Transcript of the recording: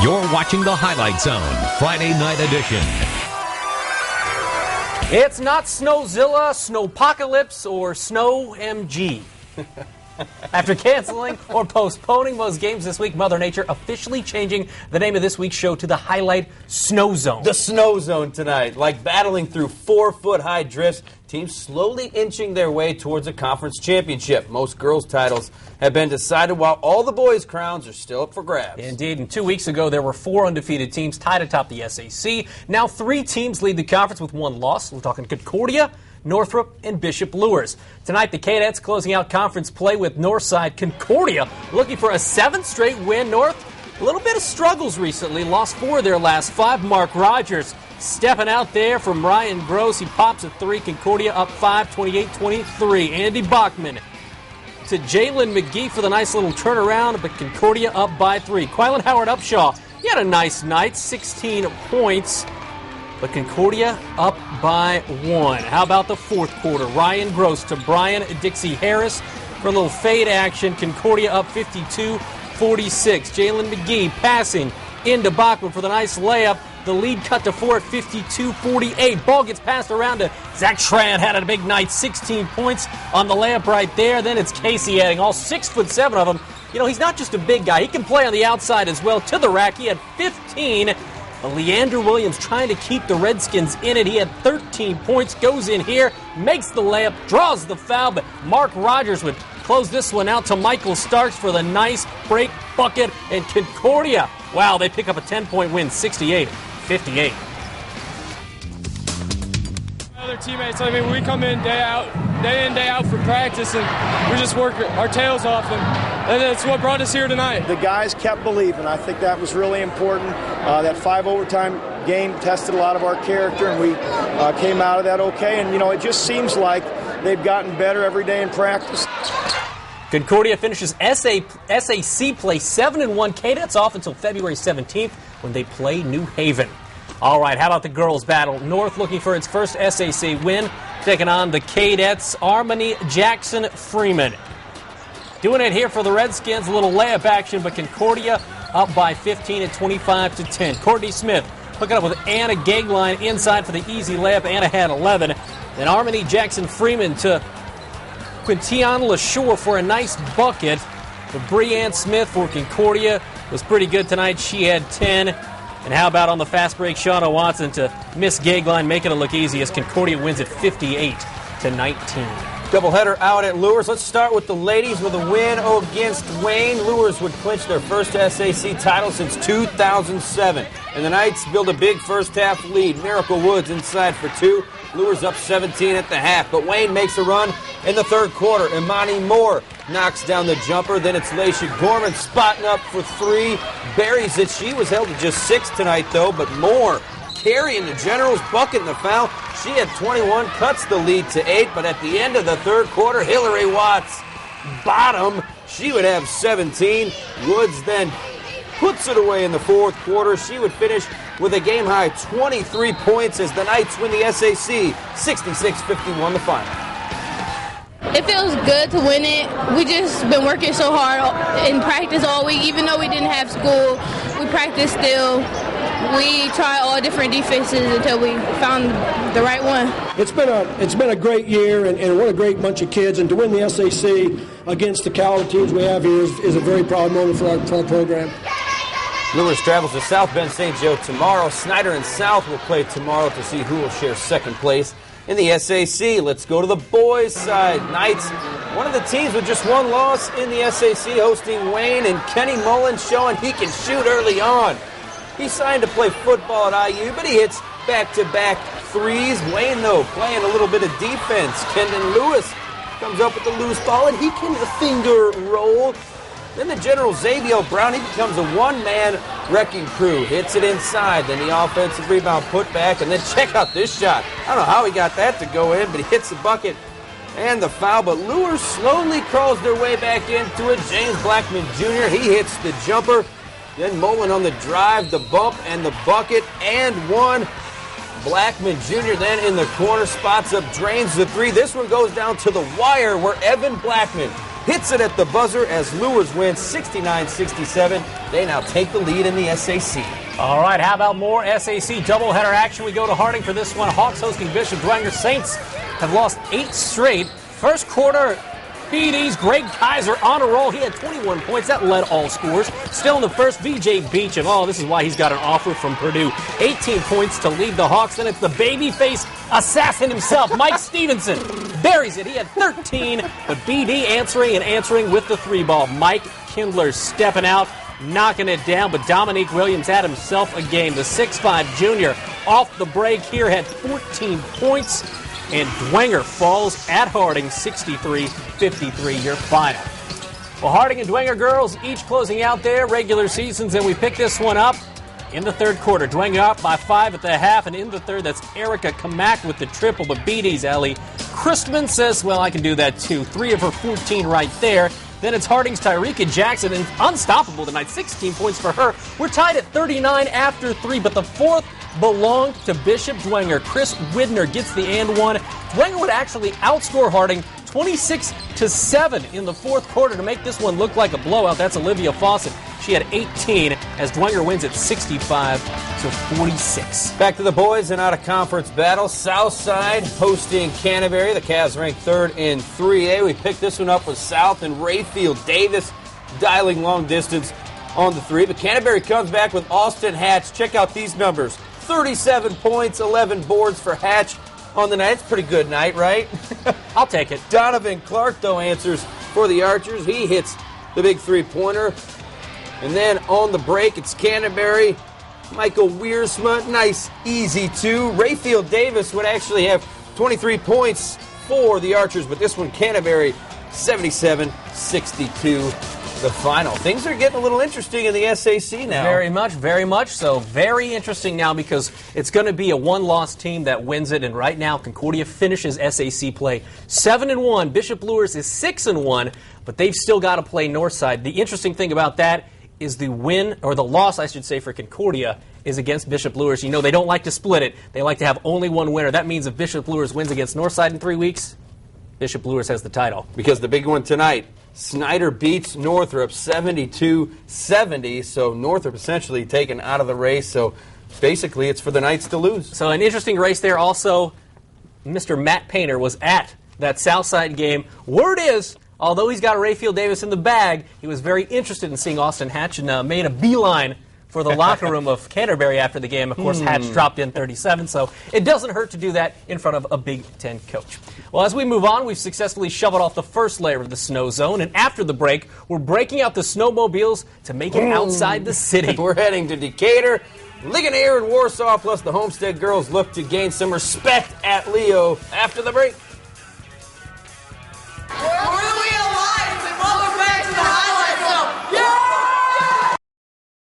You're watching the Highlight Zone, Friday night edition. It's not Snowzilla, Snowpocalypse, or Snow MG. After canceling or postponing most games this week, Mother Nature officially changing the name of this week's show to the Highlight Snow Zone. The Snow Zone tonight, like battling through 4-foot-high drifts, teams slowly inching their way towards a conference championship. Most girls' titles have been decided, while all the boys' crowns are still up for grabs. Indeed, and 2 weeks ago, there were 4 undefeated teams tied atop the SAC. Now 3 teams lead the conference with 1 loss. We're talking Concordia, Northrop, and Bishop Luers. Tonight, the Cadettes closing out conference play with Northside. Concordia looking for a 7th straight win. North, a little bit of struggles recently. Lost 4 of their last 5. Mark Rogers stepping out there from Ryan Gross. He pops a 3. Concordia up 5, 28-23. Andy Bachman to Jalen McGee for the nice little turnaround, but Concordia up by 3. Quillen Howard Upshaw, he had a nice night, 16 points. But Concordia up by 1. How about the fourth quarter? Ryan Gross to Brian Dixie Harris for a little fade action. Concordia up 52-46. Jalen McGee passing into Bachman for the nice layup. The lead cut to 4 at 52-48. Ball gets passed around to Zach Tran. Had a big night, 16 points on the layup right there. Then it's Kasey adding all 6'7" of them. You know, he's not just a big guy. He can play on the outside as well. To the rack, he had 15. Leander Williams trying to keep the Redskins in it. He had 13 points, goes in here, makes the layup, draws the foul, but Mark Rogers would close this one out to Michael Starks for the nice break bucket, and Concordia, wow, they pick up a 10-point win, 68-58. Other teammates, I mean, we come in, day in, day out for practice, and we just work our tails off, and that's what brought us here tonight. The guys kept believing. I think that was really important. That 5 overtime game tested a lot of our character, and we came out of that okay. And, you know, it just seems like they've gotten better every day in practice. Concordia finishes SAC play 7-1. Cadettes off until February 17th when they play New Haven. All right, how about the girls' battle? North looking for its first SAC win, taking on the Cadettes. Armani Jackson Freeman doing it here for the Redskins. A little layup action, but Concordia up by 15 at 25-10. Courtney Smith hooking up with Anna Gagline inside for the easy layup. Anna had 11. Then Armani Jackson Freeman to Quintian LaShore for a nice bucket. But Breanne Smith for Concordia was pretty good tonight. She had 10. And how about on the fast break, Shauna Watson to miss Gagline, making it look easy as Concordia wins at 58-19. Doubleheader out at Luers. Let's start with the ladies with a win against Wayne. Luers would clinch their first SAC title since 2007. And the Knights build a big first-half lead. Miracle Woods inside for 2. Luers up 17 at the half. But Wayne makes a run in the third quarter. Imani Moore knocks down the jumper. Then it's Laisha Gorman spotting up for 3. Buries it. She was held to just 6 tonight, though. But Moore carrying the Generals, bucking the foul. She had 21, cuts the lead to 8. But at the end of the third quarter, Hillary Watts bottom. She would have 17. Woods then puts it away in the fourth quarter. She would finish with a game-high 23 points as the Knights win the SAC 66-51 the final. It feels good to win it. We just been working so hard in practice all week. Even though we didn't have school, we practiced still. We tried all different defenses until we found the right one. It's been a great year, and what a great bunch of kids. And to win the SAC against the caliber teams we have here is a very proud moment for our program. Luers travels to South Bend St. Joe tomorrow. Snyder and South will play tomorrow to see who will share second place in the SAC. Let's go to the boys' side. Knights, one of the teams with just 1 loss in the SAC, hosting Wayne, and Kenny Mullins showing he can shoot early on. He signed to play football at IU, but he hits back-to-back threes. Wayne, though, playing a little bit of defense. Kendon Lewis comes up with the loose ball, and he can finger roll. Then the General Xavier Brown, he becomes a one-man wrecking crew. Hits it inside, then the offensive rebound put back, and then check out this shot. I don't know how he got that to go in, but he hits the bucket and the foul. But Luers slowly crawls their way back into it. James Blackman Jr., he hits the jumper. Then Mullen on the drive, the bump, and the bucket, and one. Blackman Jr. then in the corner, spots up, drains the 3. This one goes down to the wire where Evan Blackman hits it at the buzzer as Luers win 69-67. They now take the lead in the SAC. All right, how about more SAC doubleheader action? We go to Harding for this one. Hawks hosting Bishop. Dwenger Saints have lost 8 straight. First quarter, BD's Greg Kaiser on a roll. He had 21 points. That led all scores. Still in the first, VJ Beecham. Oh, this is why he's got an offer from Purdue. 18 points to lead the Hawks. Then it's the babyface assassin himself, Mike Stevenson. Buries it. He had 13, but BD answering with the 3-ball. Mike Kindler stepping out, knocking it down, but Dominique Williams had himself a game. The 6'5 junior off the break here had 14 points. And Dwenger falls at Harding 63-53, your final. Well, Harding and Dwenger girls each closing out their regular seasons, and we pick this one up in the third quarter. Dwenger up by 5 at the half, and in the third, that's Erica Kamak with the triple, but BD's Ellie Christman says, well, I can do that too. 3 of her 14 right there. Then it's Harding's Tyreka Jackson, and unstoppable tonight, 16 points for her. We're tied at 39 after 3, but the fourth belonged to Bishop Dwenger. Chris Widner gets the and one. Dwenger would actually outscore Harding 26-7 in the fourth quarter to make this one look like a blowout. That's Olivia Fawcett. She had 18 as Dwenger wins at 65-46. Back to the boys and out-of-conference battle. Southside hosting Canterbury. The Cavs ranked third in 3A. We picked this one up with South and Rayfield Davis dialing long distance on the 3. But Canterbury comes back with Austin Hatch. Check out these numbers. 37 points, 11 boards for Hatch on the night. It's a pretty good night, right? I'll take it. Donovan Clark, though, answers for the Archers. He hits the big 3-pointer. And then on the break, it's Canterbury. Michael Wiersma, nice, easy 2. Rayfield Davis would actually have 23 points for the Archers, but this one, Canterbury, 77-62. The final. Things are getting a little interesting in the SAC now. Very much so. Very interesting now because it's going to be a one-loss team that wins it, and right now Concordia finishes SAC play 7-1. Bishop Luers is 6-1, but they've still got to play Northside. The interesting thing about that is the win, or the loss, I should say, for Concordia is against Bishop Luers. You know, they don't like to split it. They like to have only one winner. That means if Bishop Luers wins against Northside in 3 weeks, Bishop Luers has the title. Because the big one tonight, Snyder beats Northrop 72-70, so Northrop essentially taken out of the race. So basically it's for the Knights to lose. So an interesting race there. Also, Mr. Matt Painter was at that Southside game. Word is, although he's got Rayfield Davis in the bag, he was very interested in seeing Austin Hatch and made a beeline for the locker room of Canterbury after the game. Of course, Hatch dropped in 37, so it doesn't hurt to do that in front of a Big Ten coach. Well, as we move on, we've successfully shoveled off the first layer of the snow zone, and after the break, we're breaking out the snowmobiles to make it outside the city. We're heading to Decatur, Ligonier, and Warsaw, plus the Homestead girls look to gain some respect at Leo after the break.